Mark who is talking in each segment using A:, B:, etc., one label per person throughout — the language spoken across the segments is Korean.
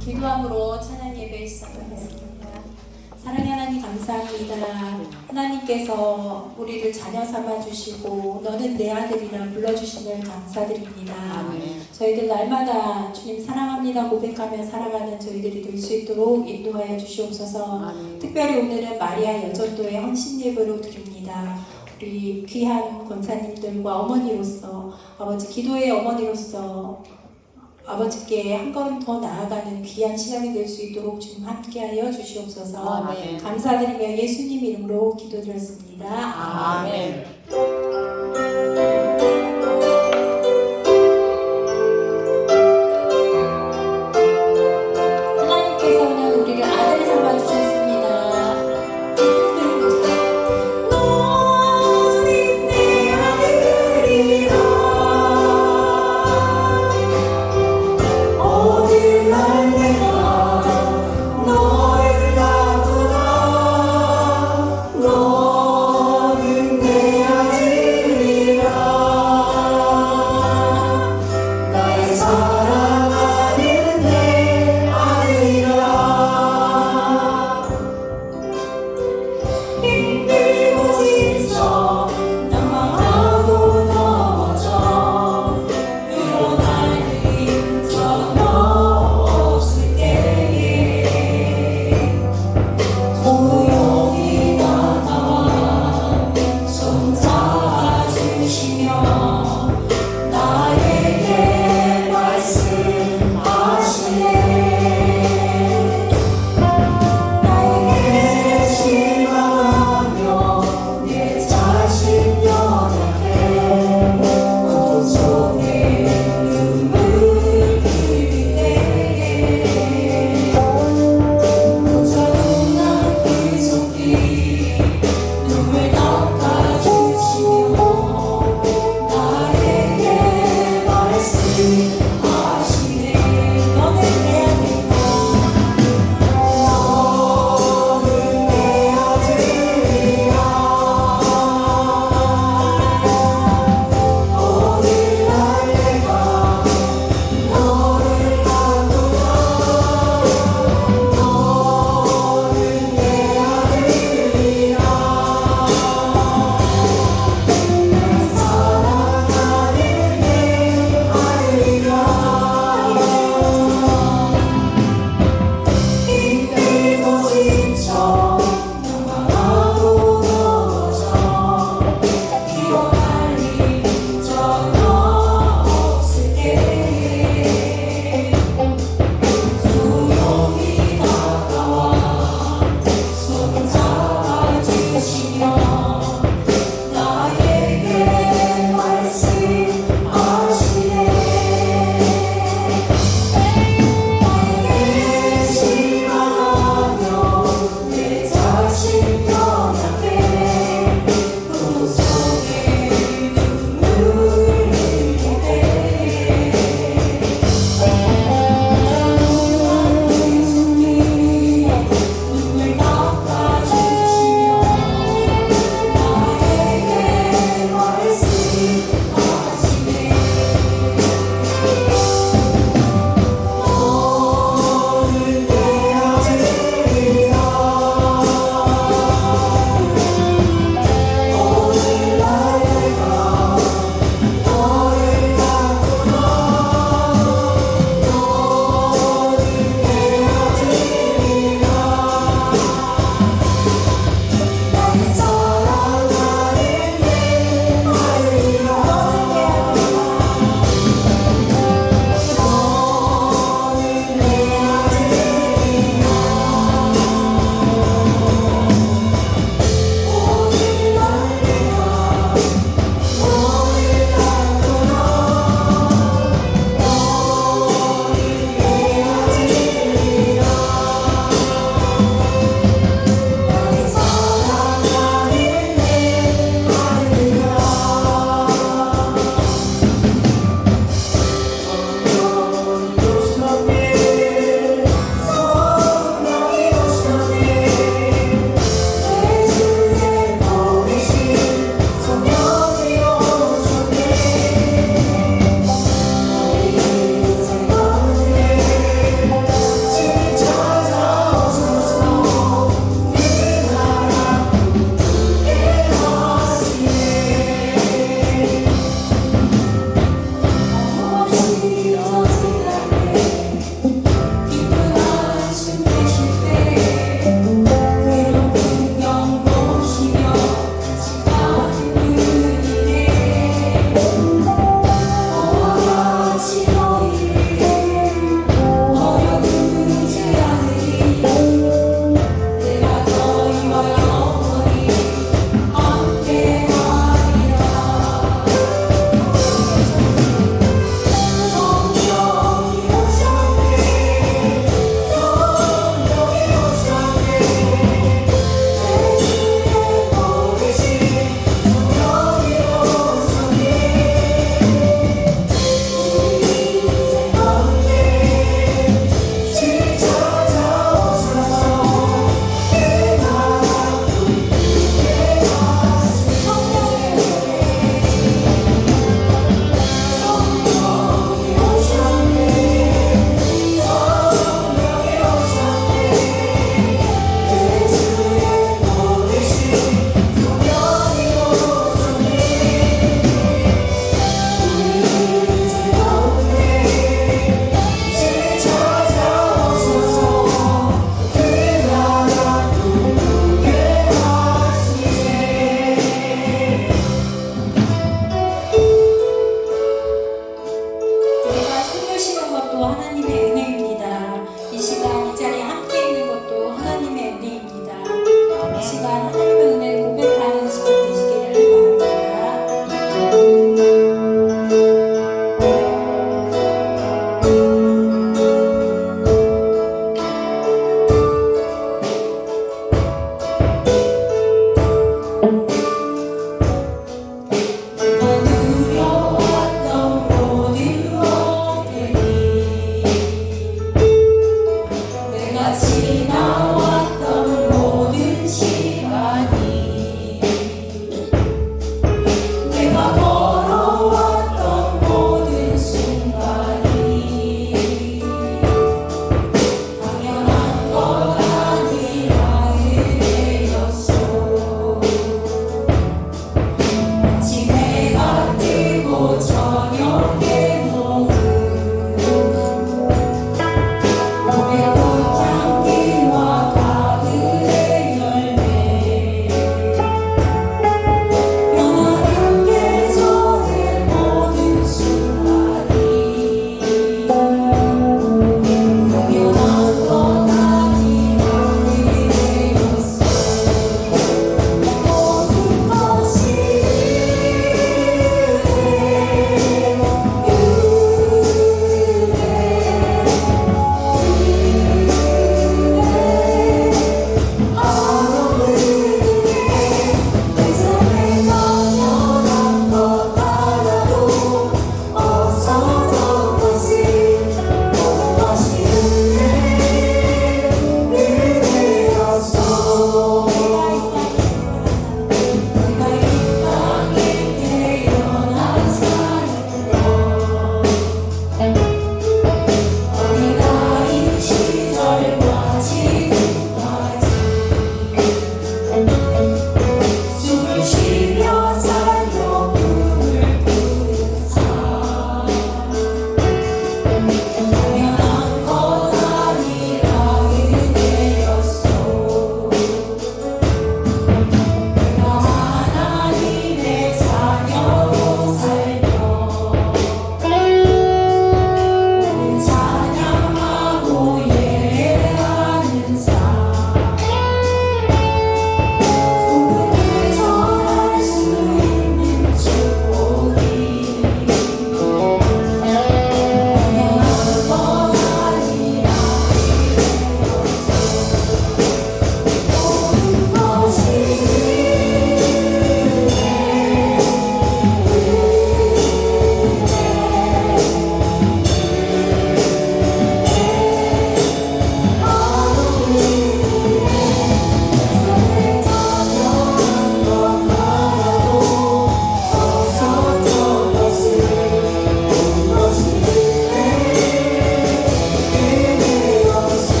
A: 기도함으로 찬양 예배 시작하겠습니다. 사랑의 하나님 감사합니다. 하나님께서 우리를 자녀 삼아주시고 너는 내 아들이라 불러주심을 감사드립니다.
B: 아멘.
A: 저희들 날마다 주님 사랑합니다 고백하며 살아가는 저희들이 될 수 있도록 인도하여 주시옵소서.
B: 아멘.
A: 특별히 오늘은 마리아 여전도의 헌신 예배로 드립니다. 우리 귀한 권사님들과 어머니로서 아버지 기도의 어머니로서 아버지께 한 걸음 더 나아가는 귀한 시간이 될 수 있도록 주님 함께하여 주시옵소서.
B: 아멘.
A: 감사드리며 예수님 이름으로 기도드렸습니다.
B: 아멘.
A: 하나님께서는 우리를 아들 삼아 주셨습니다. 너는 내 아들이라 어딜 날 내가 너를 놔두나 너는 내 아들이라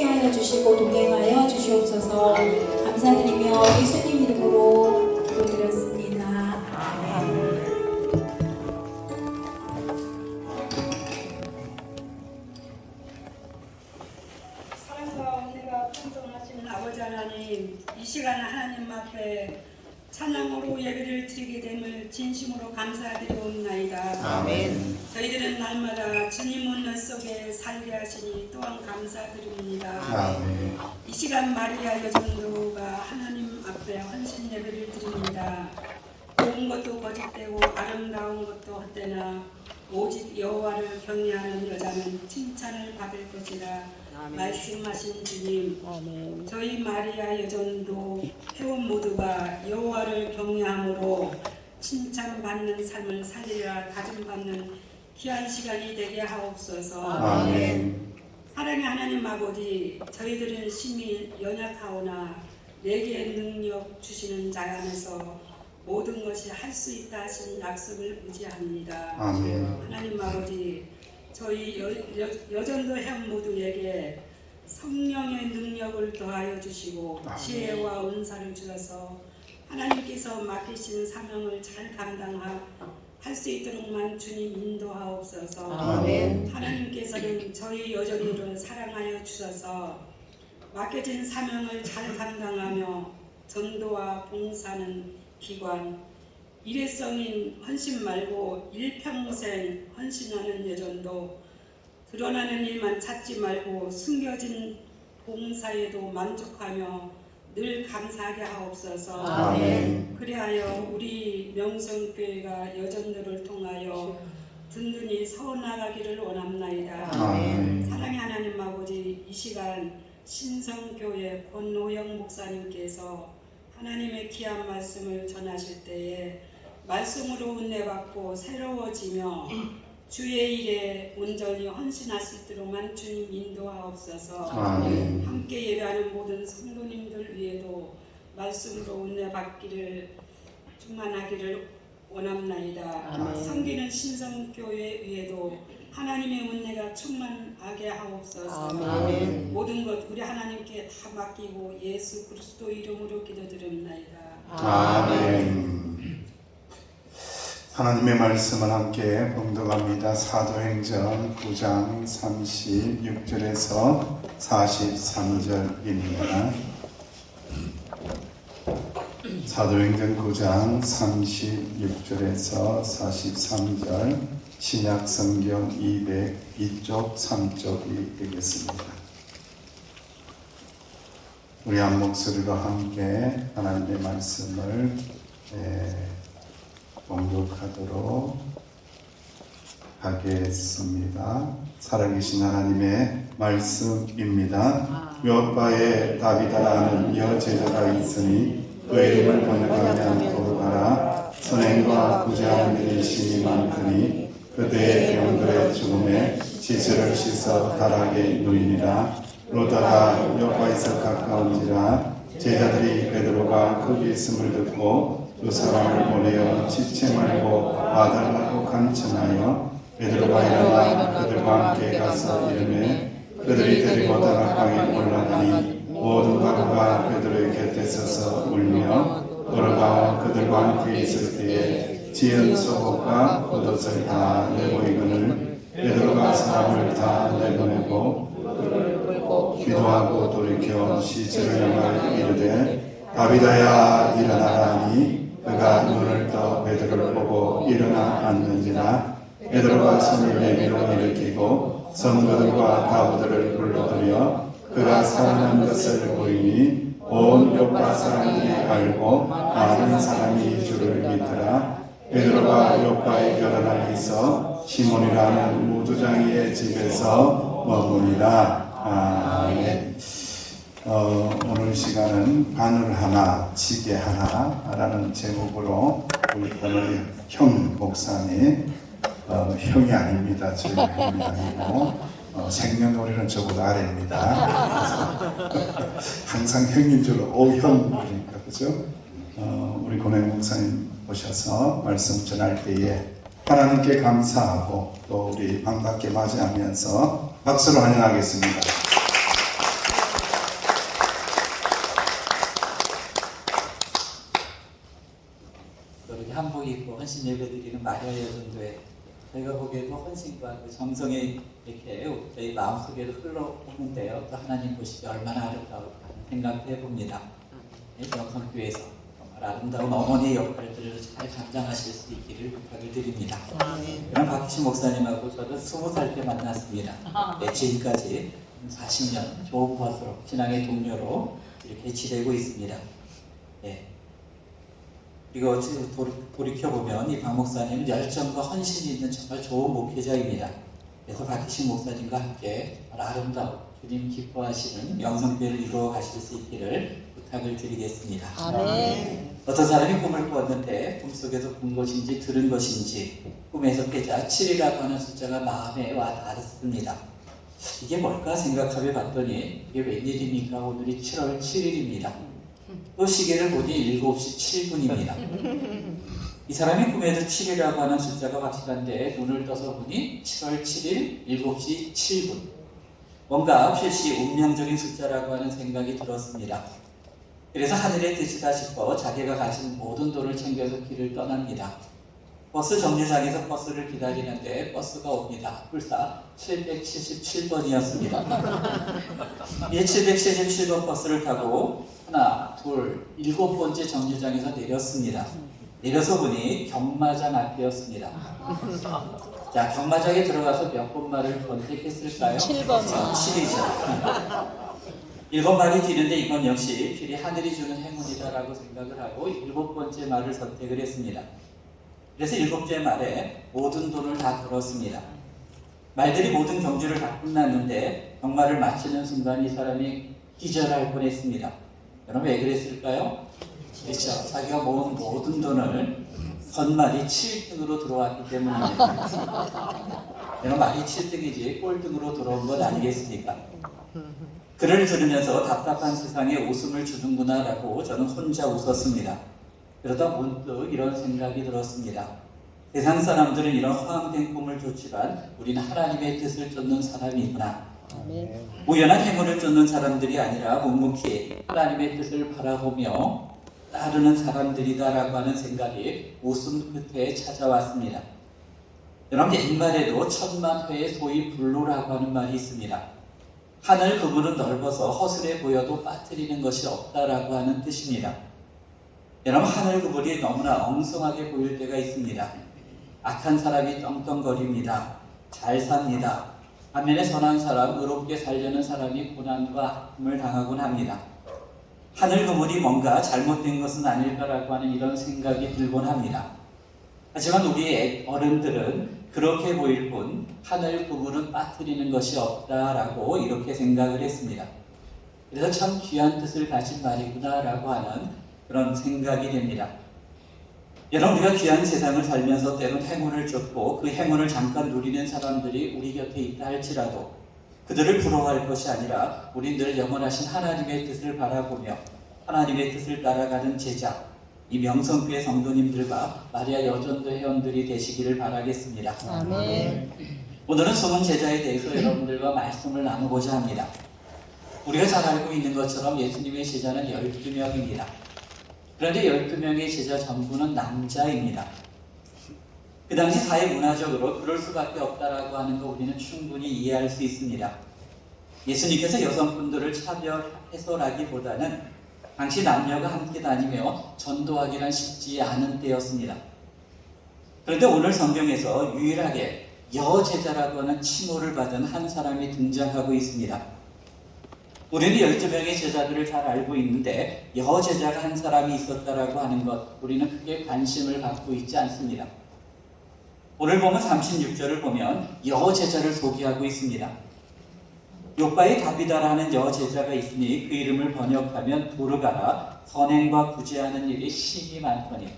A: 함께하여 주시고 동행하여 주시옵소서. 감사드리며 예수님 이름으로 기도드렸습니다.
B: 사랑과 은혜가 풍성하신 아버지 하나님, 이 시간 하나님 앞에 찬양으로 예배를 드리게 됨을 진심으로 감사드리옵나이다.
C: 아멘.
B: 저희들은 날마다 주님 은혜 속에 살게 하시니 또한 감사드립니다.
C: 아멘.
B: 이 시간 마리아 여전도가 하나님 앞에 헌신 예배를 드립니다. 좋은 것도 거짓되고 아름다운 것도 헛되나 오직 여호와를 경외하는 여자는 칭찬을 받을 것이라 말씀하신 주님, 저희 마리아 여전도 회원 모두가 여호와를 경외함으로 칭찬받는 삶을 살리라 다짐받는 귀한 시간이 되게 하옵소서.
C: 아멘.
B: 사랑의 하나님 아버지, 저희들은 심히 연약하오나 내게 능력 주시는 자 안에서 모든 것이 할 수 있다 하신 약속을 의지합니다.
C: 아멘.
B: 하나님 아버지, 저희 여전도 회원 모두에게 성령의 능력을 더하여 주시고 지혜와 은사를 주셔서 하나님께서 맡기신 사명을 잘 감당할 수 있도록만 주님 인도하옵소서.
C: 아멘.
B: 하나님께서는 저희 여전도를 사랑하여 주셔서 맡겨진 사명을 잘 감당하며 전도와 봉사는 기관, 일회성인 헌신 말고 일평생 헌신하는 여전도, 드러나는 일만 찾지 말고 숨겨진 봉사에도 만족하며 늘 감사하게 하옵소서.
C: 아멘.
B: 그리하여 우리 명성교회가 여전도를 통하여 든든히 서나가기를 원합나이다.
C: 아멘.
B: 사랑의 하나님 아버지, 이 시간 신성교회 권노영 목사님께서 하나님의 귀한 말씀을 전하실 때에 말씀으로 은혜받고 새로워지며 주의 일에 온전히 헌신할 수 있도록만 주님 인도하옵소서.
C: 아멘.
B: 함께 예배하는 모든 성도님들 위에도 말씀으로 은혜받기를 충만하기를 원합나이다.
C: 아멘.
B: 섬기는 신성교회 위에도 하나님의 은혜가 충만하게 하옵소서.
C: 아멘.
B: 모든 것 우리 하나님께 다 맡기고 예수 그리스도 이름으로 기도드립나이다.
C: 아멘. 하나님의 말씀을 함께 봉독합니다. 사도행전 9장 36절에서 43절입니다. 사도행전 9장 36절에서 43절, 신약성경 202쪽 3쪽이 되겠습니다. 우리 한 목소리로 함께 하나님의 말씀을 봉독하도록 하겠습니다. 살아계신 하나님의 말씀입니다. 요바에 다비다라는 여제자가 있으니 그 이름을 번역하지 않도록 하라. 선행과 부자한 일이 심히 많으니 그대의 병들의 죽음에 지체를 씻어 다락에 누이니라. 로다가 요바에서 가까운지라. 제자들이 베드로가 거기 있음을 듣고 두 사람을 보내어 지체 말고 와달라고 간청하여 베드로가 일어나 그들과 함께 가서 이르매 그들이 데리고 다락방에 올라가니 모든 가루가 베드로의 곁에 서서 울며 걸어가 그들과 함께 있을 때에 지은 속옷과 겉옷을 다 내보이거늘 베드로가 사람을 다 내보내고 기도하고 돌이켜 시체를 향하여 이르되 다비다야 일어나라 하니 그가 눈을 떠 베드로를 보고 일어나 앉는지라. 베드로가 손을 내밀어 일으키고 성도들과 가부들을 불러들여 그가 살아난 것을 보이니 온 요파 사람들이 알고 많은 사람이 주를 믿더라. 베드로가 요파에 결혼하기 있어 시몬이라는 무두장이의 집에서 머무니라. 아멘. 오늘 시간은 바늘 하나, 지게 하나라는 제목으로 우리 오늘 형 목사님, 형이 아닙니다. 저희가 형이 아니고 생년월일은 저보다 아래입니다. 항상 형인 줄 형 그러니까 그죠? 우리 권행 목사님 오셔서 말씀 전할 때에 하나님께 감사하고 또 우리 반갑게 맞이하면서 박수로 환영하겠습니다.
D: 헌신 예배드리는 마리아 여전도회 저희가 보기에도 헌신과 그 정성이 이렇게 저희 마음속에도 흘러오는데요. 또 하나님 보시기 얼마나 아름다울까 하는 생각도 해봅니다. 영성교회에서 정말 아름다운 어머니의 역할들을 잘 감당하실 수 있기를 부탁을 드립니다. 그럼 박희신 목사님하고 저도 20살 때 만났습니다. 지금까지 40년 좋은 것으로 신앙의 동료로 이렇게 지내고 있습니다. 네. 그리고 돌이켜보면 이 박 목사님은 열정과 헌신이 있는 정말 좋은 목회자입니다. 그래서 박희신 목사님과 함께 아름다운 주님 기뻐하시는 영성교회를 이루어 가실 수 있기를 부탁을 드리겠습니다.
E: 아멘.
D: 어떤 사람이 꿈을 꾸었는데 꿈속에서 본 것인지 들은 것인지 꿈에서 깨자 7이라고 하는 숫자가 마음에 와 닿았습니다. 이게 뭘까 생각해 봤더니 이게 웬일입니까? 오늘이 7월 7일입니다. 또 시계를 보니 7시 7분입니다. 이 사람이 꿈에도 7이라고 하는 숫자가 확실한데 눈을 떠서 보니 7월 7일 7시 7분. 뭔가 필시 운명적인 숫자라고 하는 생각이 들었습니다. 그래서 하늘의 뜻이다 싶어 자기가 가진 모든 돈을 챙겨서 길을 떠납니다. 버스 정류장에서 버스를 기다리는데 버스가 옵니다. 불사 777번이었습니다. 이 777번 버스를 타고 하나, 둘, 7번째 정류장에서 내렸습니다. 내려서 보니 경마장 앞이었습니다. 자, 경마장에 들어가서 몇 번 말을 선택했을까요?
E: 7번.
D: 7이죠. 7마리 뛰는데 이건 역시 필히 하늘이 주는 행운이다라고 생각을 하고 7번째 말을 선택을 했습니다. 그래서 7번째 말에 모든 돈을 다 걸었습니다. 말들이 모든 경주를 다 끝났는데 경마를 마치는 순간 이 사람이 기절할 뻔했습니다. 여러분 왜 그랬을까요? 그렇죠. 자기가 모은 모든 돈을 건말이 7등으로 들어왔기 때문입니다. 여러분 말이 7등이지 꼴등으로 들어온 것 아니겠습니까? 글을 들으면서 답답한 세상에 웃음을 주는구나 라고 저는 혼자 웃었습니다. 그러다 문득 이런 생각이 들었습니다. 세상 사람들은 이런 허황된 꿈을 줬지만 우리는 하나님의 뜻을 쫓는 사람이구나. 우연한 행운을 쫓는 사람들이 아니라 묵묵히 하나님의 뜻을 바라보며 따르는 사람들이다라고 하는 생각이 웃음 끝에 찾아왔습니다. 여러분 옛말에도 천만회의 소위 불로라고 하는 말이 있습니다. 하늘 그물은 넓어서 허술해 보여도 빠뜨리는 것이 없다라고 하는 뜻입니다. 여러분 하늘 그물이 너무나 엉성하게 보일 때가 있습니다. 악한 사람이 떵떵거립니다. 잘 삽니다. 반면에 선한 사람, 의롭게 살려는 사람이 고난과 아픔을 당하곤 합니다. 하늘 그물이 뭔가 잘못된 것은 아닐까라고 하는 이런 생각이 들곤 합니다. 하지만 우리 어른들은 그렇게 보일 뿐 하늘 그물은 빠뜨리는 것이 없다라고 이렇게 생각을 했습니다. 그래서 참 귀한 뜻을 가진 말이구나라고 하는 그런 생각이 됩니다. 여러분 우리가 귀한 세상을 살면서 때론 행운을 쫓고 그 행운을 잠깐 누리는 사람들이 우리 곁에 있다 할지라도 그들을 부러워할 것이 아니라 우리 늘 영원하신 하나님의 뜻을 바라보며 하나님의 뜻을 따라가는 제자 이 명성교회 성도님들과 마리아 여전도 회원들이 되시기를 바라겠습니다.
E: 아멘.
D: 오늘은 숨은 제자에 대해서 여러분들과 말씀을 나누고자 합니다. 우리가 잘 알고 있는 것처럼 예수님의 제자는 12명입니다. 그런데 12명의 제자 전부는 남자입니다. 그 당시 사회 문화적으로 그럴 수밖에 없다라고 하는 거 우리는 충분히 이해할 수 있습니다. 예수님께서 여성분들을 차별해서라기보다는 당시 남녀가 함께 다니며 전도하기란 쉽지 않은 때였습니다. 그런데 오늘 성경에서 유일하게 여제자라고 하는 칭호를 받은 한 사람이 등장하고 있습니다. 우리는 12명의 제자들을 잘 알고 있는데 여제자가 한 사람이 있었다라고 하는 것 우리는 크게 관심을 갖고 있지 않습니다. 오늘 보면 36절을 보면 여제자를 소개하고 있습니다. 요바에 다비다라는 여제자가 있으니 그 이름을 번역하면 도르가라 선행과 구제하는 일이 심히 많더니.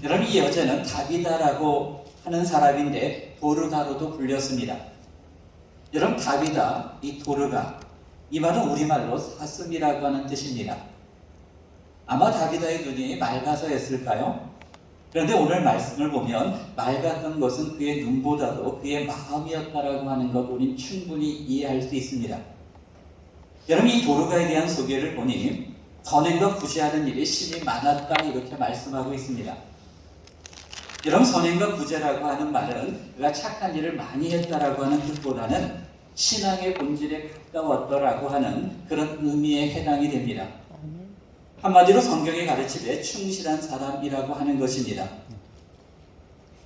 D: 여러분 이 여자는 다비다라고 하는 사람인데 도르가로도 불렸습니다. 여러분 다비다, 이 도르가 이 말은 우리말로 사슴이라고 하는 뜻입니다. 아마 다비다의 눈이 맑아서였을까요? 그런데 오늘 말씀을 보면 맑았던 것은 그의 눈보다도 그의 마음이었다라고 하는 것 우리는 충분히 이해할 수 있습니다. 여러분 이 도르가에 대한 소개를 보니 선행과 구제하는 일이 심히 많았다 이렇게 말씀하고 있습니다. 이런 선행과 구제라고 하는 말은 그가 착한 일을 많이 했다라고 하는 뜻보다는 신앙의 본질에 가까웠더라고 하는 그런 의미에 해당이 됩니다. 한마디로 성경의 가르침에 충실한 사람이라고 하는 것입니다.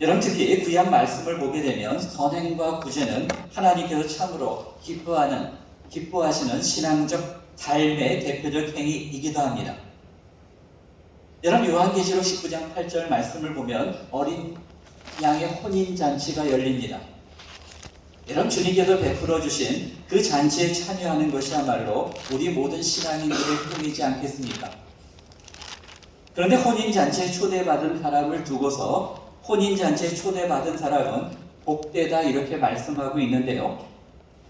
D: 여러분, 특히 구약 말씀을 보게 되면 선행과 구제는 하나님께서 참으로 기뻐하시는 신앙적 삶의 대표적 행위이기도 합니다. 여러분, 요한계시록 19장 8절 말씀을 보면 어린 양의 혼인잔치가 열립니다. 여러분, 주님께서 베풀어 주신 그 잔치에 참여하는 것이야말로 우리 모든 신앙인들의 꿈이지 않겠습니까? 그런데 혼인잔치에 초대받은 사람을 두고서 혼인잔치에 초대받은 사람은 복되다 이렇게 말씀하고 있는데요.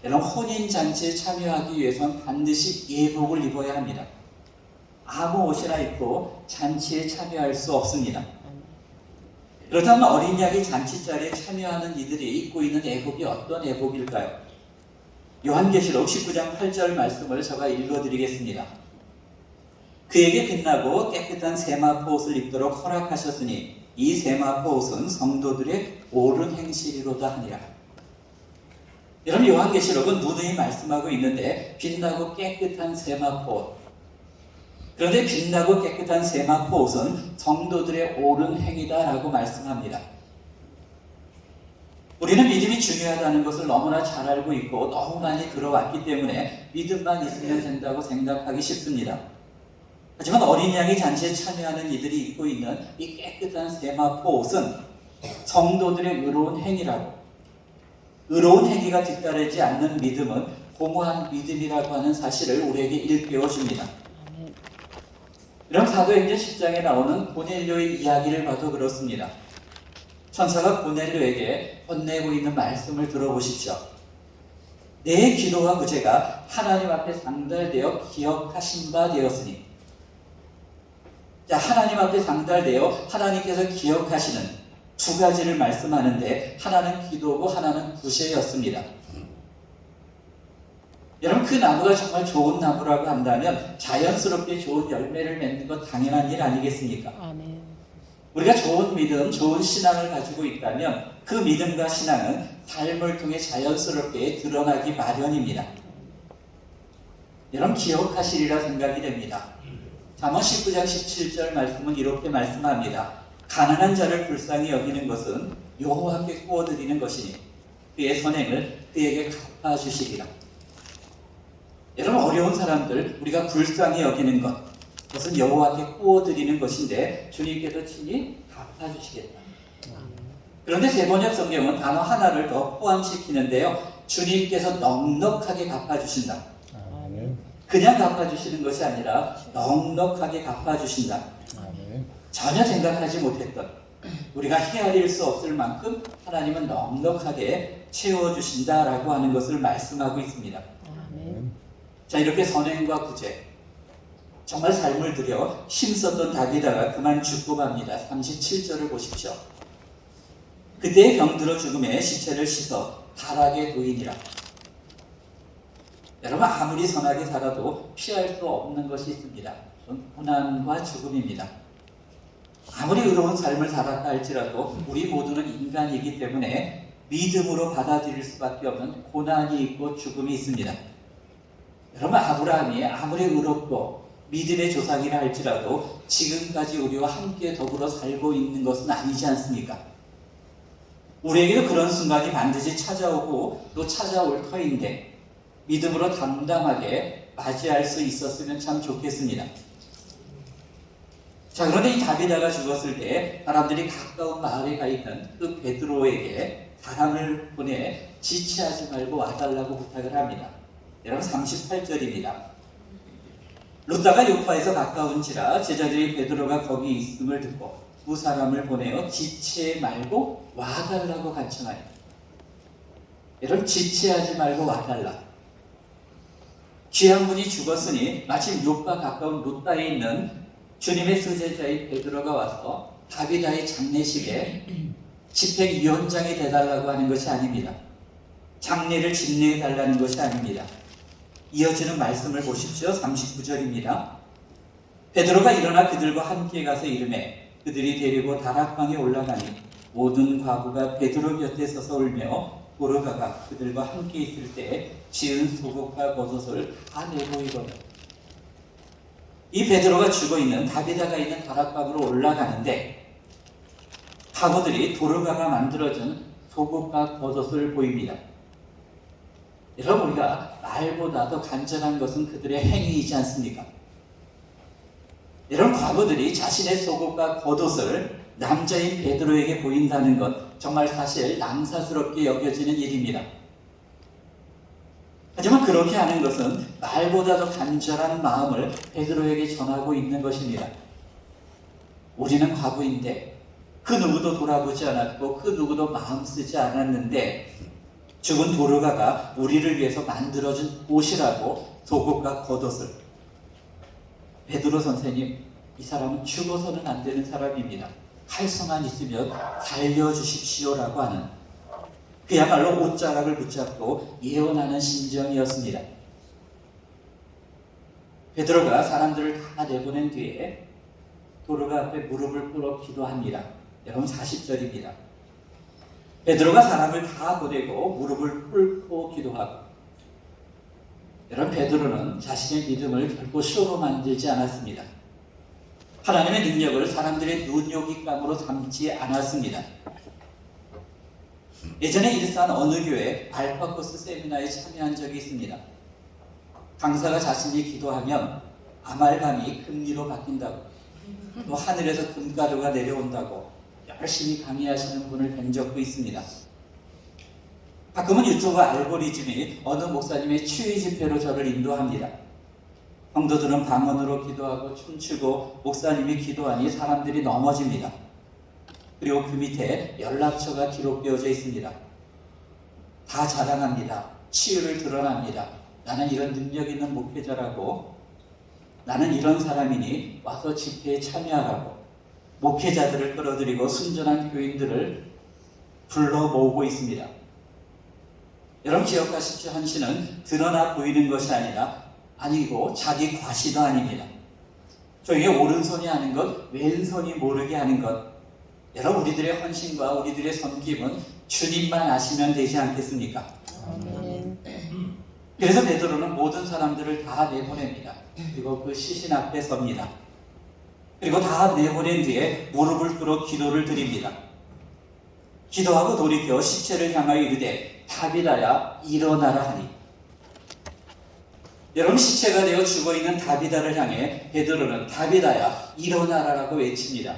D: 여러분, 혼인잔치에 참여하기 위해서는 반드시 예복을 입어야 합니다. 아무 옷이나 입고 잔치에 참여할 수 없습니다. 그렇다면 어린 양의 잔치자리에 참여하는 이들이 입고 있는 예복이 어떤 예복일까요? 요한계시록 19장 8절 말씀을 제가 읽어드리겠습니다. 그에게 빛나고 깨끗한 세마포 옷을 입도록 허락하셨으니 이 세마포 옷은 성도들의 옳은 행실이로다 하니라. 여러분, 요한계시록은 누누이 말씀하고 있는데 빛나고 깨끗한 세마포 옷. 그런데 빛나고 깨끗한 세마포 옷은 성도들의 옳은 행위다라고 말씀합니다. 우리는 믿음이 중요하다는 것을 너무나 잘 알고 있고 너무 많이 들어왔기 때문에 믿음만 있으면 된다고 생각하기 쉽습니다. 하지만 어린 양의 잔치에 참여하는 이들이 입고 있는 이 깨끗한 세마포 옷은 성도들의 의로운 행위라고, 의로운 행위가 뒤따르지 않는 믿음은 공허한 믿음이라고 하는 사실을 우리에게 일깨워 줍니다. 이런 사도행전 10장에 나오는 고넬료의 이야기를 봐도 그렇습니다. 천사가 고넬료에게 건네고 있는 말씀을 들어보십시오. 내 기도와 구제가 하나님 앞에 상달되어 기억하신 바 되었으니, 자, 하나님 앞에 상달되어 하나님께서 기억하시는 두 가지를 말씀하는데 하나는 기도고 하나는 구제였습니다. 여러분, 그 나무가 정말 좋은 나무라고 한다면 자연스럽게 좋은 열매를 맺는 것 당연한 일 아니겠습니까?
E: 아멘.
D: 우리가 좋은 믿음, 좋은 신앙을 가지고 있다면 그 믿음과 신앙은 삶을 통해 자연스럽게 드러나기 마련입니다. 여러분, 기억하시리라 생각이 됩니다. 잠언 19장 17절 말씀은 이렇게 말씀합니다. 가난한 자를 불쌍히 여기는 것은 여호와께 구워드리는 것이니 그의 선행을 그에게 갚아주시리라. 여러분, 어려운 사람들 우리가 불쌍히 여기는 것, 그것은 여호와께 구워드리는 것인데 주님께서 친히 갚아주시겠다. 그런데 세번역 성경은 단어 하나를 더 포함시키는데요. 주님께서 넉넉하게 갚아주신다. 그냥 갚아주시는 것이 아니라 넉넉하게 갚아주신다. 전혀 생각하지 못했던, 우리가 헤아릴 수 없을 만큼 하나님은 넉넉하게 채워주신다라고 하는 것을 말씀하고 있습니다. 자, 이렇게 선행과 구제, 정말 삶을 들여 힘썼던 다비다가 그만 죽고 맙니다. 37절을 보십시오. 그때의 병들어 죽음에 시체를 씻어 다락에 놓이니라. 여러분, 아무리 선하게 살아도 피할 수 없는 것이 있습니다. 그건 고난과 죽음입니다. 아무리 의로운 삶을 살았다 할지라도 우리 모두는 인간이기 때문에 믿음으로 받아들일 수밖에 없는 고난이 있고 죽음이 있습니다. 여러분, 아브라함이 아무리 의롭고 믿음의 조상이라 할지라도 지금까지 우리와 함께 더불어 살고 있는 것은 아니지 않습니까? 우리에게도 그런 순간이 반드시 찾아오고 또 찾아올 터인데 믿음으로 담담하게 맞이할 수 있었으면 참 좋겠습니다. 자, 그런데 이 다비다가 죽었을 때 사람들이 가까운 마을에 가 있는 그 베드로에게 사람을 보내 지체하지 말고 와달라고 부탁을 합니다. 여러분, 38절입니다. 루다가 요파에서 가까운지라 제자들이 베드로가 거기 있음을 듣고 두 사람을 보내어 지체 말고 와달라고 간청하니, 여러분, 지체하지 말고 와달라. 귀한 분이 죽었으니 마침 요파 가까운 루다에 있는 주님의 수제자인 베드로가 와서 다비다의 장례식에 집행위원장이 되달라고 하는 것이 아닙니다. 장례를 집례해달라는 것이 아닙니다. 이어지는 말씀을 보십시오. 39절입니다. 베드로가 일어나 그들과 함께 가서 이르매 그들이 데리고 다락방에 올라가니 모든 과부가 베드로 곁에 서서 울며 도르가가 그들과 함께 있을 때 지은 속옷과 겉옷을 다 내보이거든. 이 베드로가 죽어 있는 다비다가 있는 다락방으로 올라가는데 과부들이 도르가가 만들어준 속옷과 겉옷을 보입니다. 여러분, 우리가 말보다 더 간절한 것은 그들의 행위이지 않습니까? 이런 과부들이 자신의 속옷과 겉옷을 남자인 베드로에게 보인다는 것, 정말 사실 남사스럽게 여겨지는 일입니다. 하지만 그렇게 하는 것은 말보다 더 간절한 마음을 베드로에게 전하고 있는 것입니다. 우리는 과부인데 그 누구도 돌아보지 않았고 그 누구도 마음 쓰지 않았는데 죽은 도르가가 우리를 위해서 만들어준 옷이라고 속옷과 겉옷을. 베드로 선생님, 이 사람은 죽어서는 안 되는 사람입니다. 칼수만 있으면 살려주십시오라고 하는, 그야말로 옷자락을 붙잡고 예언하는 심정이었습니다. 베드로가 사람들을 다 내보낸 뒤에 도르가 앞에 무릎을 꿇어 기도합니다. 여러분, 40절입니다. 베드로가 사람을 다 보내고 무릎을 꿇고 기도하고, 여러분, 베드로는 자신의 믿음을 결코 쇼로 만들지 않았습니다. 하나님의 능력을 사람들의 눈요깃감으로 삼지 않았습니다. 예전에 일산 어느 교회 알파코스 세미나에 참여한 적이 있습니다. 강사가 자신이 기도하면 아말감이 금리로 바뀐다고, 또 하늘에서 금가루가 내려온다고 열심히 강의하시는 분을 뵌 적도 있습니다. 가끔은 유튜브 알고리즘이 어느 목사님의 치유 집회로 저를 인도합니다. 성도들은 방언으로 기도하고 춤추고 목사님이 기도하니 사람들이 넘어집니다. 그리고 그 밑에 연락처가 기록되어져 있습니다. 다 자랑합니다. 치유를 드러납니다. 나는 이런 능력 있는 목회자라고, 나는 이런 사람이니 와서 집회에 참여하라고 목회자들을 끌어들이고 순전한 교인들을 불러 모으고 있습니다. 여러분, 기억하십시오. 헌신은 드러나 보이는 것이 아니고 자기 과시도 아닙니다. 저에게 오른손이 하는 것, 왼손이 모르게 하는 것. 여러분, 우리들의 헌신과 우리들의 섬김은 주님만 아시면 되지 않겠습니까?
E: 아멘.
D: 그래서 베드로는 모든 사람들을 다 내보냅니다. 그리고 그 시신 앞에 섭니다. 그리고 다 내보낸 뒤에 무릎을 꿇어 기도를 드립니다. 기도하고 돌이켜 시체를 향하여 이르되 다비다야 일어나라 하니. 여러분, 시체가 되어 죽어있는 다비다를 향해 베드로는 다비다야 일어나라라고 외칩니다.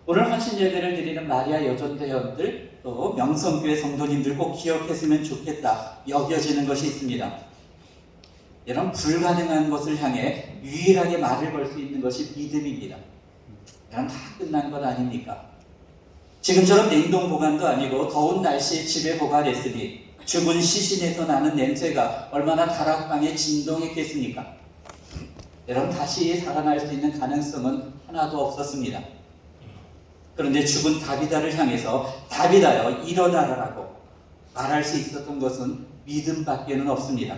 D: 오늘 헌신 예배를 드리는 마리아 여전대원들, 또 명성교회 성도님들 꼭 기억했으면 좋겠다 여겨지는 것이 있습니다. 여러분, 불가능한 것을 향해 유일하게 말을 걸 수 있는 것이 믿음입니다. 여러분, 다 끝난 것 아닙니까? 지금처럼 냉동 보관도 아니고 더운 날씨에 집에 보관했으니 죽은 시신에서 나는 냄새가 얼마나 다락방에 진동했겠습니까? 여러분, 다시 살아날 수 있는 가능성은 하나도 없었습니다. 그런데 죽은 다비다를 향해서 다비다여 일어나라라고 말할 수 있었던 것은 믿음밖에는 없습니다.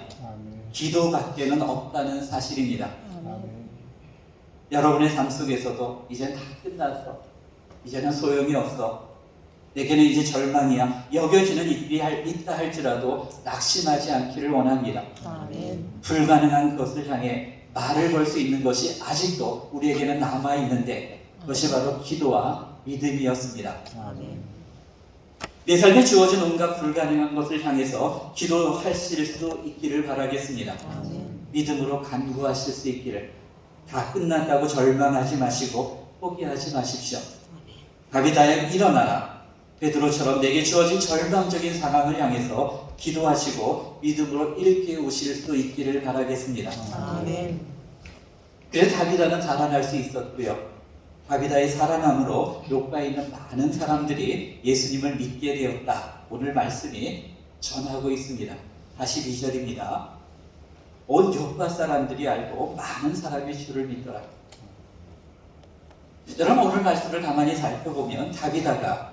D: 기도밖에는 없다는 사실입니다. 여러분의 삶 속에서도 이젠 다 끝났어, 이제는 소용이 없어, 내게는 이제 절망이야 여겨지는 일이 있다 할지라도 낙심하지 않기를 원합니다.
E: 아멘.
D: 불가능한 것을 향해 말을 걸 수 있는 것이 아직도 우리에게는 남아있는데 그것이 바로 기도와 믿음이었습니다.
E: 아멘.
D: 내 삶에 주어진 온갖 불가능한 것을 향해서 기도하실 수 있기를 바라겠습니다.
E: 아멘.
D: 믿음으로 간구하실 수 있기를. 다 끝났다고 절망하지 마시고 포기하지 마십시오. 다비다야 일어나라. 베드로처럼 내게 주어진 절망적인 상황을 향해서 기도하시고 믿음으로 일깨우실 수 있기를 바라겠습니다.
E: 아멘.
D: 그래서 다비다는 살아날 수 있었고요. 다비다의 살아남으로 요바에 있는 많은 사람들이 예수님을 믿게 되었다. 오늘 말씀이 전하고 있습니다. 42절입니다. 온 요바 사람들이 알고 많은 사람이 주를 믿더라. 여러분, 오늘 말씀을 가만히 살펴보면 다비다가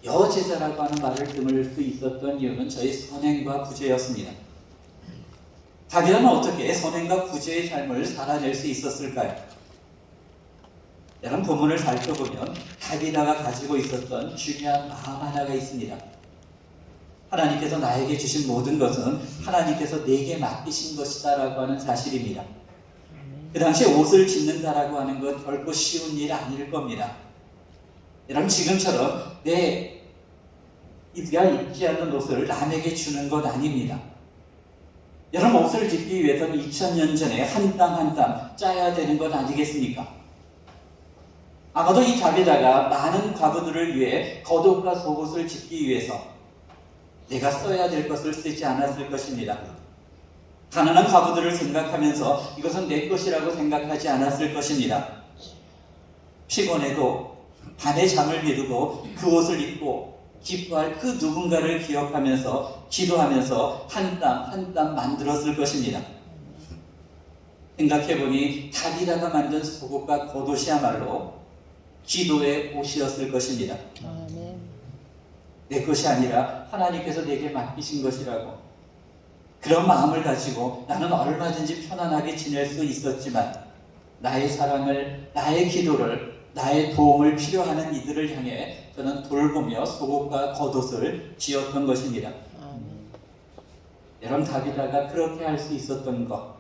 D: 여제자라고 하는 말을 들을 수 있었던 이유는 저의 선행과 구제였습니다. 다비다는 어떻게 선행과 구제의 삶을 살아낼 수 있었을까요? 여러분, 본문을 살펴보면 다비다가 가지고 있었던 중요한 마음 하나가 있습니다. 하나님께서 나에게 주신 모든 것은 하나님께서 내게 맡기신 것이다 라고 하는 사실입니다. 그 당시에 옷을 짓는다라고 하는 것 결코 쉬운 일 아닐 겁니다. 여러분, 지금처럼 내가 입지 않는 옷을 남에게 주는 것 아닙니다. 여러분, 옷을 짓기 위해서는 2000년 전에 한 땀 한 땀 짜야 되는 것 아니겠습니까? 아마도 이 다비다가 많은 과부들을 위해 겉옷과 속옷을 짓기 위해서 내가 써야 될 것을 쓰지 않았을 것입니다. 가난한 과부들을 생각하면서 이것은 내 것이라고 생각하지 않았을 것입니다. 피곤해도 밤에 잠을 미루고 그 옷을 입고 기뻐할 그 누군가를 기억하면서 기도하면서 한 땀 한 땀 만들었을 것입니다. 생각해보니 다비다가 만든 속옷과 겉옷이야말로 기도의 옷이었을 것입니다.
E: 아멘.
D: 내 것이 아니라 하나님께서 내게 맡기신 것이라고, 그런 마음을 가지고 나는 얼마든지 편안하게 지낼 수 있었지만 나의 사랑을, 나의 기도를, 나의 도움을 필요하는 이들을 향해 저는 돌보며 속옷과 겉옷을 지었던 것입니다.
E: 아멘.
D: 여러분, 다비다가 그렇게 할 수 있었던 것,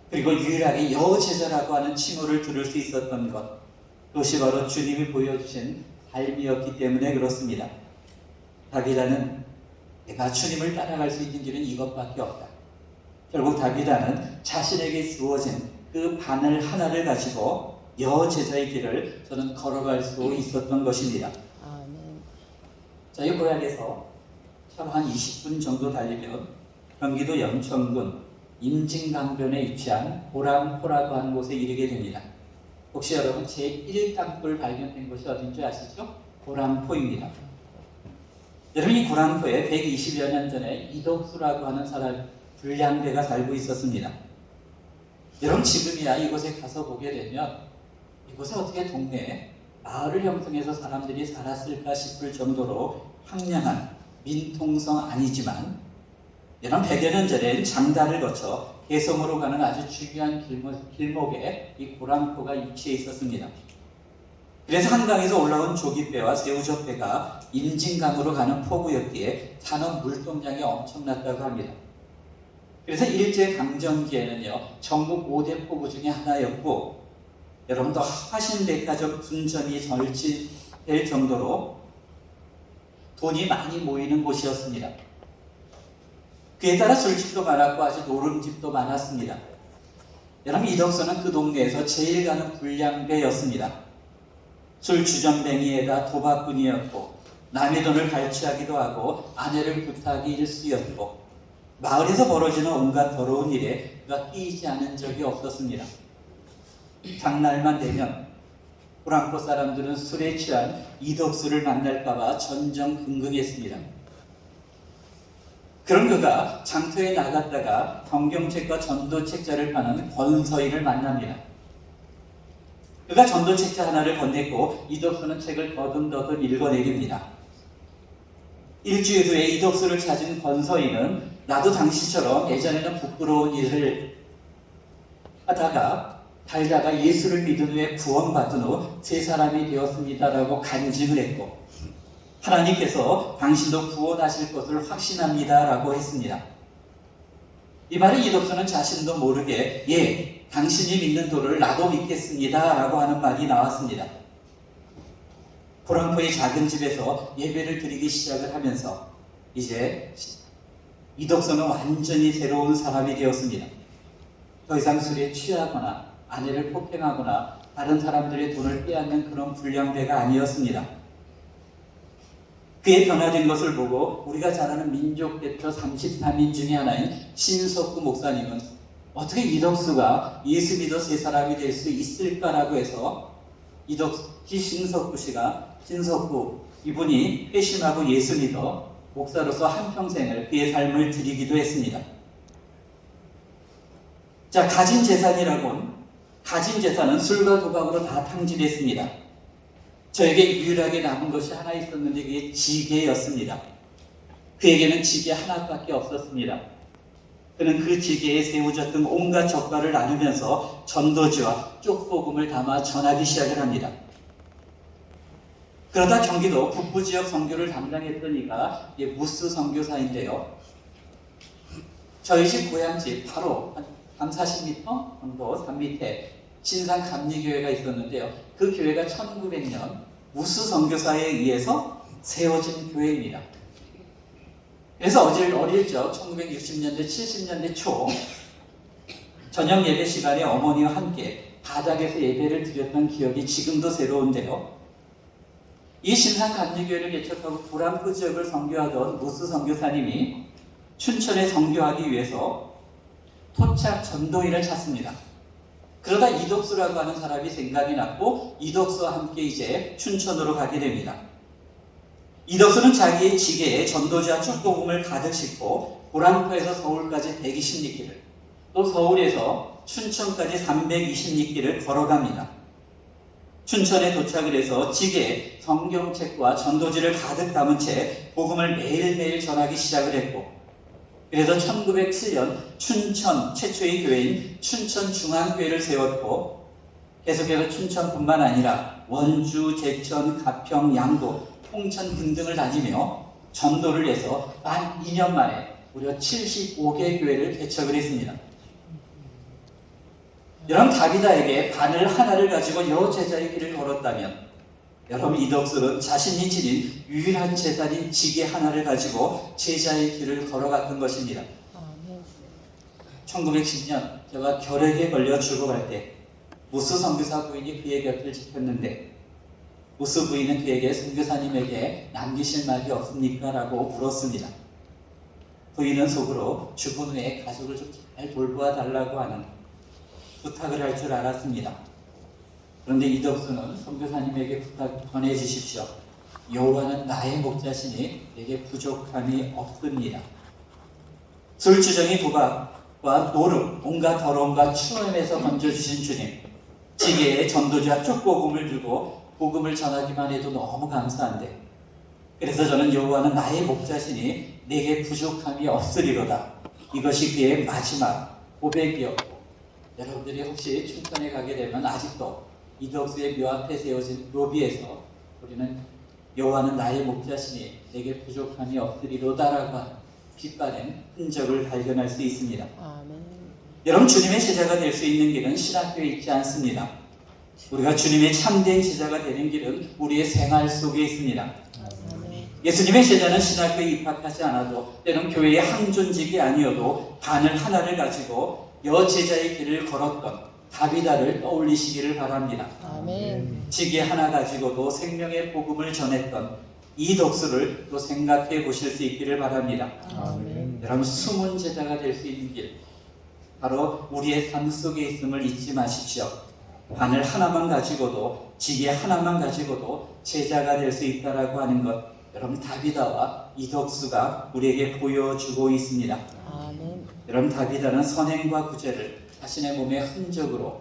D: 그리고 유일하게 여제자라고 하는 칭호를 들을 수 있었던 것, 그것이 바로 주님이 보여주신 삶이었기 때문에 그렇습니다. 다비다는 내가 주님을 따라갈 수 있는 길은 이것밖에 없다. 결국 다비다는 자신에게 주어진 그 바늘 하나를 가지고 여제자의 길을 저는 걸어갈 수 있었던 것입니다.
E: 아멘.
D: 저희 고향에서 차로 한 20분 정도 달리면 경기도 연천군 임진강변에 위치한 보람포라고 하는 곳에 이르게 됩니다. 혹시 여러분 제1땅굴 발견된 곳이 어딘지 아시죠? 보람포입니다. 여러분, 이 보람포에 120여 년 전에 이덕수라고 하는 사람, 불량배가 살고 있었습니다. 여러분, 지금이야 이곳에 가서 보게 되면 이곳에 어떻게 동네에 마을을 형성해서 사람들이 살았을까 싶을 정도로 황량한 민통성 아니지만, 여러분 100여 년 전엔 장다를 거쳐 개성으로 가는 아주 중요한 길목에 이 보람포가 위치해 있었습니다. 그래서 한강에서 올라온 조깃배와 새우젓배가 임진강으로 가는 포구였기에 산업 물동량이 엄청났다고 합니다. 그래서 일제강점기에는요, 전국 5대 포구 중에 하나였고, 여러분도 화신백화점 분점이 설치될 정도로 돈이 많이 모이는 곳이었습니다. 그에 따라 술집도 많았고 아주 노름집도 많았습니다. 여러분, 이덕수는 그 동네에서 제일 가는 불량배였습니다. 술 주전뱅이에다 도박꾼이었고, 남의 돈을 갈취하기도 하고 아내를 구타하기 일쑤였고, 마을에서 벌어지는 온갖 더러운 일에 그가 끼이지 않은 적이 없었습니다. 장날만 되면 보람포 사람들은 술에 취한 이덕수를 만날까봐 전전긍긍했습니다. 그런 그가 장터에 나갔다가 성경책과 전도책자를 파는 권서인을 만납니다. 그가 전도책자 하나를 건넸고 이덕수는 책을 더듬더듬 읽어내립니다. 일주일 후에 이덕수를 찾은 권서인은 나도 당시처럼 예전에는 부끄러운 일을 하다가 살다가 예수를 믿은 후에 구원받은 후 새 사람이 되었습니다라고 간증을 했고, 하나님께서 당신도 구원하실 것을 확신합니다라고 했습니다. 이 말을 이덕수는 자신도 모르게 예, 당신이 믿는 도를 나도 믿겠습니다라고 하는 말이 나왔습니다. 보람포의 작은 집에서 예배를 드리기 시작을 하면서 이제 이덕수는 완전히 새로운 사람이 되었습니다. 더 이상 술에 취하거나 아내를 폭행하거나 다른 사람들의 돈을 빼앗는 그런 불량배가 아니었습니다. 그의 변화된 것을 보고 우리가 잘 아는 민족 대표 33인 중에 하나인 신석구 목사님은 어떻게 이덕수가 예수 믿어 새 사람이 될 수 있을까라고 해서 신석구 이분이 회심하고 예수 믿어 목사로서 한평생을 그의 삶을 드리기도 했습니다. 자, 가진 재산은 술과 도박으로 다 탕진했습니다. 저에게 유일하게 남은 것이 하나 있었는데 그게 지게였습니다. 그에게는 지게 하나밖에 없었습니다. 그는 그 지게에 새우젓 등 온갖 젓갈을 나누면서 전도지와 쪽소금을 담아 전하기 시작을 합니다. 그러다 경기도 북부 지역 선교를 담당했던 이가 무스 선교사인데요. 저희 집 고향집 바로 한 40m 정도 산 밑에 신산 감리교회가 있었는데요. 그 교회가 1900년 무스 선교사에 의해서 세워진 교회입니다. 그래서 어릴 적 1960년대 70년대 초 저녁 예배 시간에 어머니와 함께 바닥에서 예배를 드렸던 기억이 지금도 새로운데요. 이 신산 감리교회를 개척하고 불안프 지역을 선교하던 무스 선교사님이 춘천에 선교하기 위해서 토착 전도인을 찾습니다. 그러다 이덕수라고 하는 사람이 생각이 났고 이덕수와 함께 이제 춘천으로 가게 됩니다. 이덕수는 자기의 지게에 전도자 축복음을 가득 싣고 보란포에서 서울까지 120리길을 또 서울에서 춘천까지 320리길을 걸어갑니다. 춘천에 도착을 해서 지게에 성경책과 전도지를 가득 담은 채 복음을 매일매일 전하기 시작을 했고 그래서 1907년 춘천 최초의 교회인 춘천중앙교회를 세웠고 계속해서 춘천뿐만 아니라 원주, 제천, 가평, 양도, 홍천 등등을 다니며 전도를 해서 만 2년 만에 무려 75개 교회를 개척을 했습니다. 여러분 다비다에게 바늘 하나를 가지고 여러 제자의 길을 걸었다면 여러분 이덕수는 자신이 지닌 유일한 재산인 지게 하나를 가지고 제자의 길을 걸어갔던 것입니다. 1910년 제가 결핵에 걸려 죽어갈 때 무스 선교사 부인이 그의 곁을 지켰는데 무스 부인은 그에게 선교사님에게 남기실 말이 없습니까? 라고 물었습니다. 부인은 속으로 죽은 후에 가족을 좀 잘 돌보아 달라고 하는 부탁을 할 줄 알았습니다. 그런데 이덕수는 선교사님에게 부탁 전해주십시오. 여호와는 나의 목자시니 내게 부족함이 없습니다. 술주정이 도박과 노름, 온갖 더러움과 추움에서 건져주신 주님, 지게에 전도자 축복음을 들고 복음을 전하기만 해도 너무 감사한데 그래서 저는 여호와는 나의 목자시니 내게 부족함이 없으리로다. 이것이 그의 마지막 고백이었고 여러분들이 혹시 춘천에 가게 되면 아직도 이덕수의 묘 앞에 세워진 로비에서 우리는 여호와는 나의 목자시니 내게 부족함이 없으리로다라고 하는 빛바랜 흔적을 발견할 수 있습니다. 여러분 주님의 제자가 될 수 있는 길은 신학교에 있지 않습니다. 우리가 주님의 참된 제자가 되는 길은 우리의 생활 속에 있습니다. 예수님의 제자는 신학교에 입학하지 않아도 때론 교회의 항존직이 아니어도 바늘 하나를 가지고 여제자의 길을 걸었던 다비다를 떠올리시기를 바랍니다.
E: 아멘.
D: 지게 하나 가지고도 생명의 복음을 전했던 이덕수를 또 생각해 보실 수 있기를 바랍니다.
E: 아멘.
D: 여러분 숨은 제자가 될 수 있는 길 바로 우리의 삶 속에 있음을 잊지 마십시오. 바늘 하나만 가지고도 지게 하나만 가지고도 제자가 될 수 있다라고 하는 것 여러분 다비다와 이덕수가 우리에게 보여주고 있습니다.
E: 아멘.
D: 여러분 다비다는 선행과 구제를 자신의 몸의 흔적으로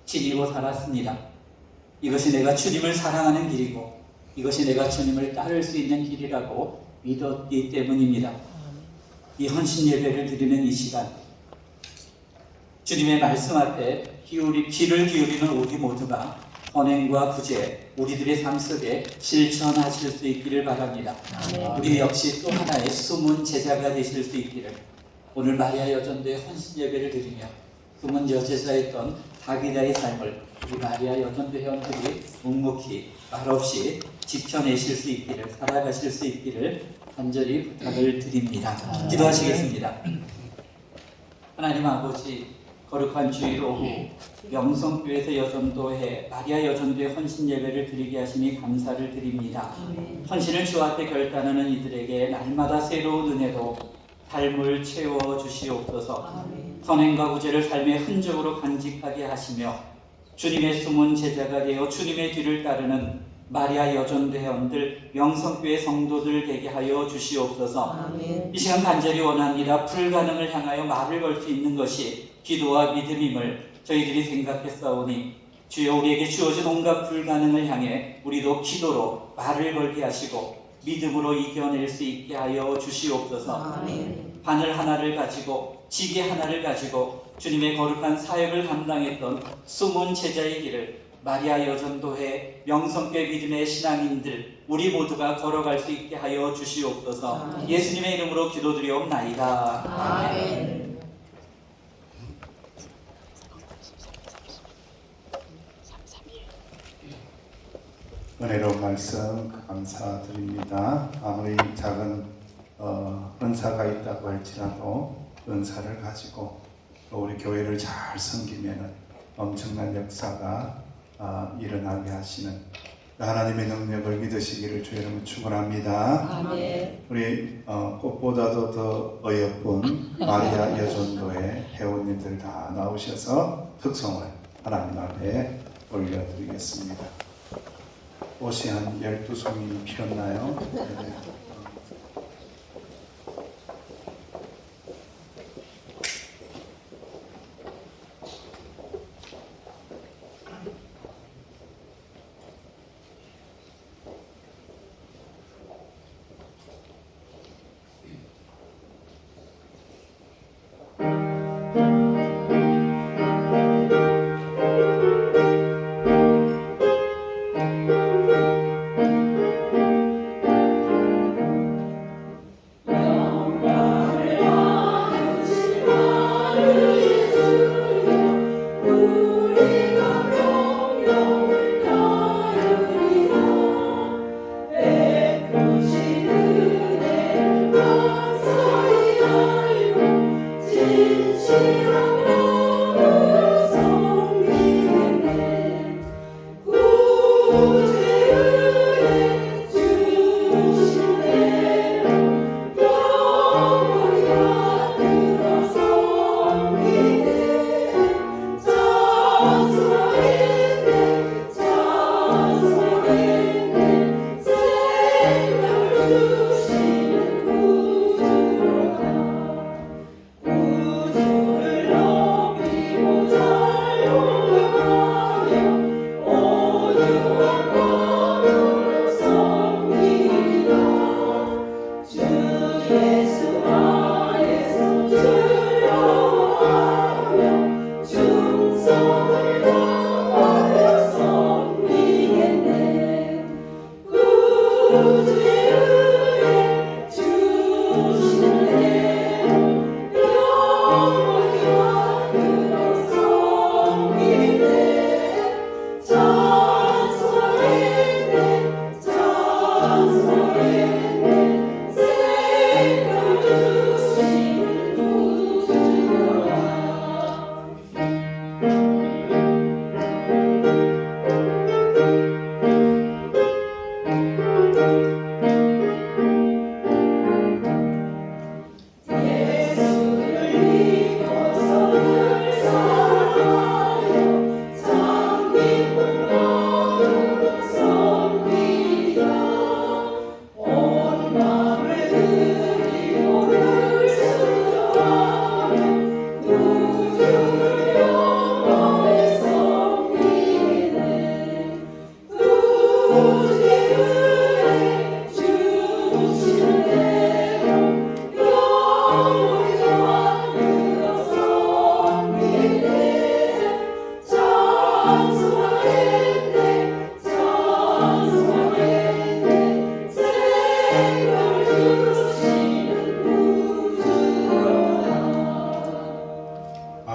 D: 지니고 살았습니다. 이것이 내가 주님을 사랑하는 길이고 이것이 내가 주님을 따를 수 있는 길이라고 믿었기 때문입니다. 이 헌신 예배를 드리는 이 시간 주님의 말씀 앞에 귀를 기울이는 우리 모두가 선행과 구제 우리들의 삶 속에 실천하실 수 있기를 바랍니다. 우리 역시 또 하나의 숨은 제자가 되실 수 있기를 오늘 마리아 여전도의 헌신 예배를 드리며 숨은 여제자였던 다비다의 삶을 우리 마리아 여전도 회원들이 묵묵히 말없이 지켜내실 수 있기를 살아가실 수 있기를 간절히 부탁을 드립니다. 기도하시겠습니다. 하나님 아버지 거룩한 주일 오후 명성교회에서 여전도회 마리아 여전도의 헌신 예배를 드리게 하시니 감사를 드립니다. 헌신을 주 앞에 결단하는 이들에게 날마다 새로운 은혜로 삶을 채워 주시옵소서. 선행과 구제를 삶의 흔적으로 간직하게 하시며 주님의 숨은 제자가 되어 주님의 뒤를 따르는 마리아 여전도 회원들 명성교회 성도들 되게 하여 주시옵소서.
E: 아멘.
D: 이 시간 간절히 원합니다. 불가능을 향하여 말을 걸 수 있는 것이 기도와 믿음임을 저희들이 생각했사오니 주여 우리에게 주어진 온갖 불가능을 향해 우리도 기도로 말을 걸게 하시고 믿음으로 이겨낼 수 있게 하여 주시옵소서.
E: 아멘.
D: 바늘 하나를 가지고 지게 하나를 가지고 주님의 거룩한 사역을 감당했던 숨은 제자의 길을 마리아 여전도회 명성교회 믿음의 신앙인들 우리 모두가 걸어갈 수 있게 하여 주시옵소서.
E: 아멘.
D: 예수님의 이름으로 기도드리옵나이다.
E: 아멘.
C: 은혜로운 말씀 감사드립니다. 아무리 작은 은사가 있다고 할지라도 은사를 가지고 또 우리 교회를 잘 섬기면 엄청난 역사가 일어나게 하시는 하나님의 능력을 믿으시기를 주의 이름으로 축원합니다.
E: 아멘.
C: 우리 꽃보다도 더 어여쁜 마리아 여전도의 회원님들 다 나오셔서 특송을 하나님 앞에 올려드리겠습니다. 옷이 한 12송이 피었나요? 네.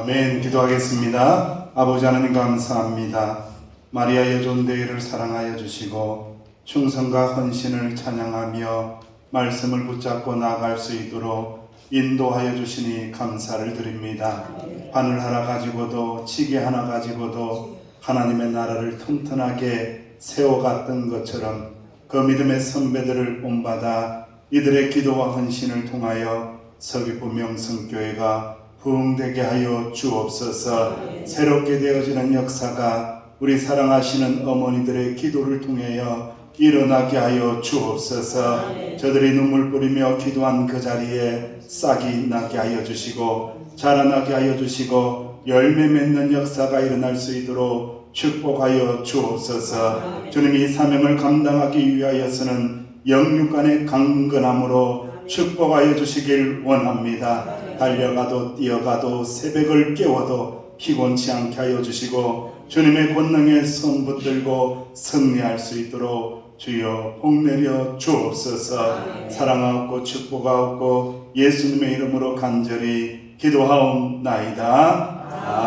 C: 아멘. 기도하겠습니다. 아버지 하나님 감사합니다. 마리아 여존대회를 사랑하여 주시고 충성과 헌신을 찬양하며 말씀을 붙잡고 나아갈 수 있도록 인도하여 주시니 감사를 드립니다. 바늘 하나 가지고도 지게 하나 가지고도 하나님의 나라를 튼튼하게 세워갔던 것처럼 그 믿음의 선배들을 본받아 이들의 기도와 헌신을 통하여 서귀포 명성교회가 부흥되게 하여 주옵소서. 새롭게 되어지는 역사가 우리 사랑하시는 어머니들의 기도를 통하여 일어나게 하여 주옵소서. 저들이 눈물 뿌리며 기도한 그 자리에 싹이 나게 하여 주시고 자라나게 하여 주시고 열매 맺는 역사가 일어날 수 있도록 축복하여 주옵소서. 주님이 사명을 감당하기 위하여서는 영육간의 강건함으로 축복하여 주시길 원합니다. 달려가도 뛰어가도 새벽을 깨워도 피곤치 않게 하여 주시고 주님의 권능의 손 붙들고 승리할 수 있도록 주여 복내려 주옵소서. 사랑하옵고 축복하옵고 예수님의 이름으로 간절히 기도하옵나이다.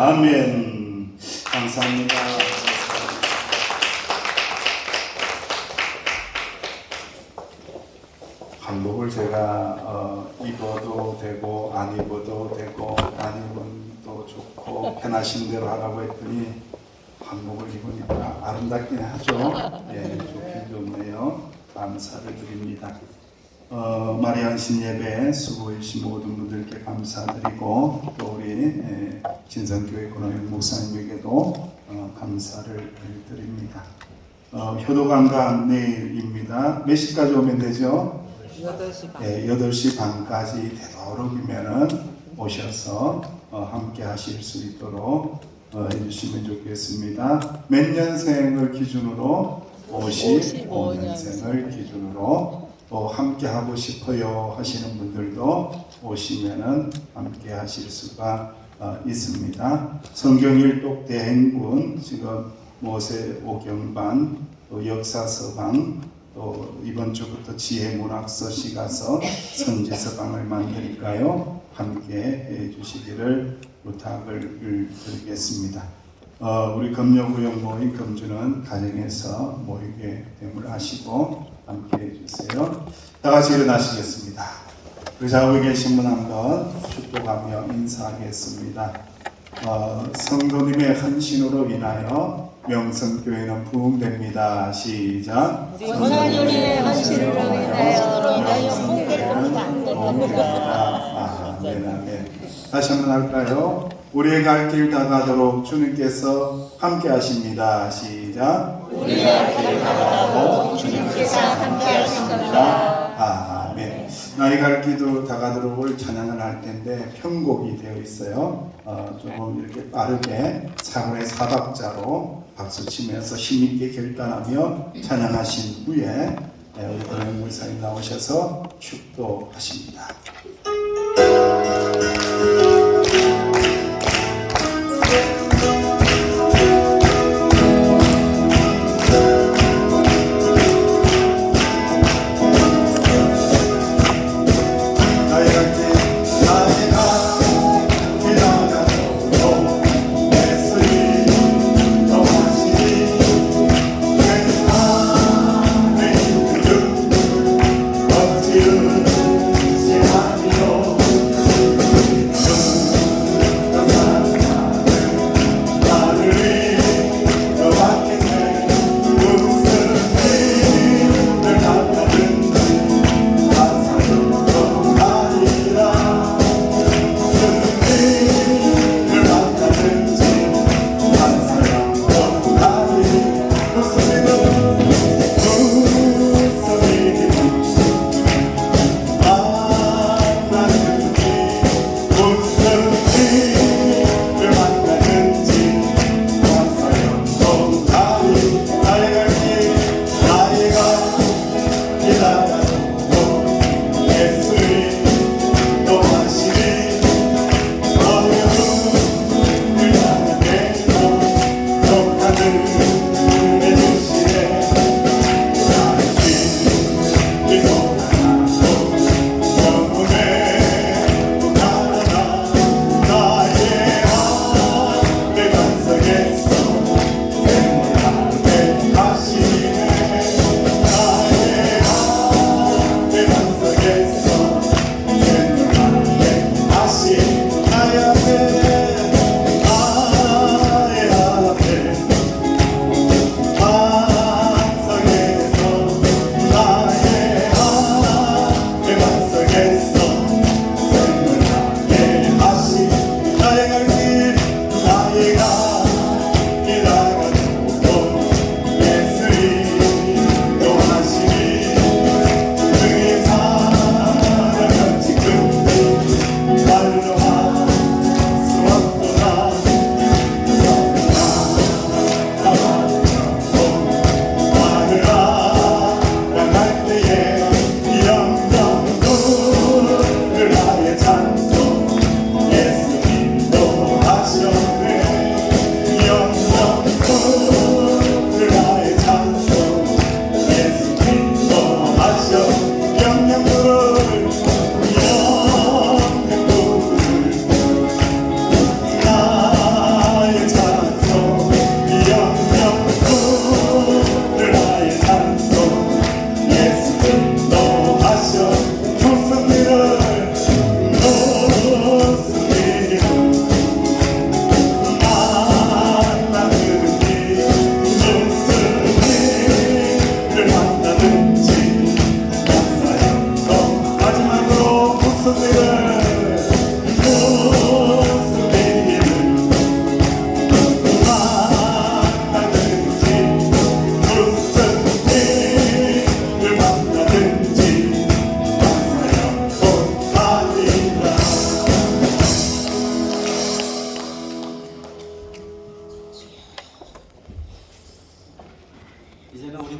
C: 아멘. 감사합니다. 한복을 제가 입어도 되고 안 입어도 되고 안 입으면 또 좋고 편하신 대로 하라고 했더니 한복을 입으니까 아름답긴 하죠. 예, 좋긴 좋네요. 감사를 드립니다. 마리안신 예배 수고해 주신 모든 분들께 감사드리고 또 우리 진성교회 권호영 목사님에게도 감사를 드립니다. 효도관광 내일입니다. 몇 시까지 오면 되죠?
E: 8시 반.
C: 8시 반까지 되도록이면은 오셔서 함께 하실 수 있도록 해주시면 좋겠습니다. 몇 년생을 기준으로 55년생을 기준으로 또 함께 하고 싶어요 하시는 분들도 오시면은 함께 하실 수가 있습니다. 성경 일독 대행군 지금 모세 오경반 또 역사서방 또 이번 주부터 지혜문학서 시가서 선지서방을 만드니까요 함께 해주시기를 부탁을 드리겠습니다. 우리 금요구역 모임 금주는 가정에서 모이게 됨을 아시고 함께 해주세요. 다 같이 일어나시겠습니다. 의자에 계신 분 한번 축복하며 인사하겠습니다. 성도님의 헌신으로 인하여 명성교회는 부흥됩니다. 시작.
E: 권사님의 헌신으로 인하여
C: 부흥됩니다. 아멘, 아멘. 다시 한번 할까요? 우리의 갈 길 다가도록 주님께서 함께 하십니다. 시작.
E: 우리의 길 다가도록 주님께서 함께 하십니다.
C: 아멘. 나의 갈 길도 다가도록을 찬양을 할 텐데 편곡이 되어 있어요. 조금 이렇게 빠르게 사분의 4박자로 박수 치면서 힘있게 결단하며 찬양하신 후에 우리 권영 목사님 나오셔서 축도하십니다.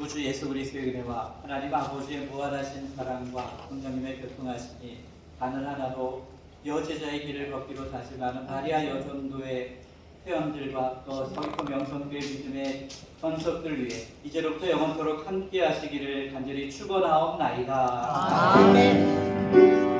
D: 구주 예수 그리스도의 은혜와 하나님 아버지의 무한하신 사랑과 성령님의 교통하심이 단을 하나로 여제자의 길을 걷기로 다짐하는 마리아 여전도의 회원들과 또 서귀포 명성교회 믿음의 전석들 위해 이제로부터 영원토록 함께 하시기를 간절히 축원하옵나이다.
E: 아멘.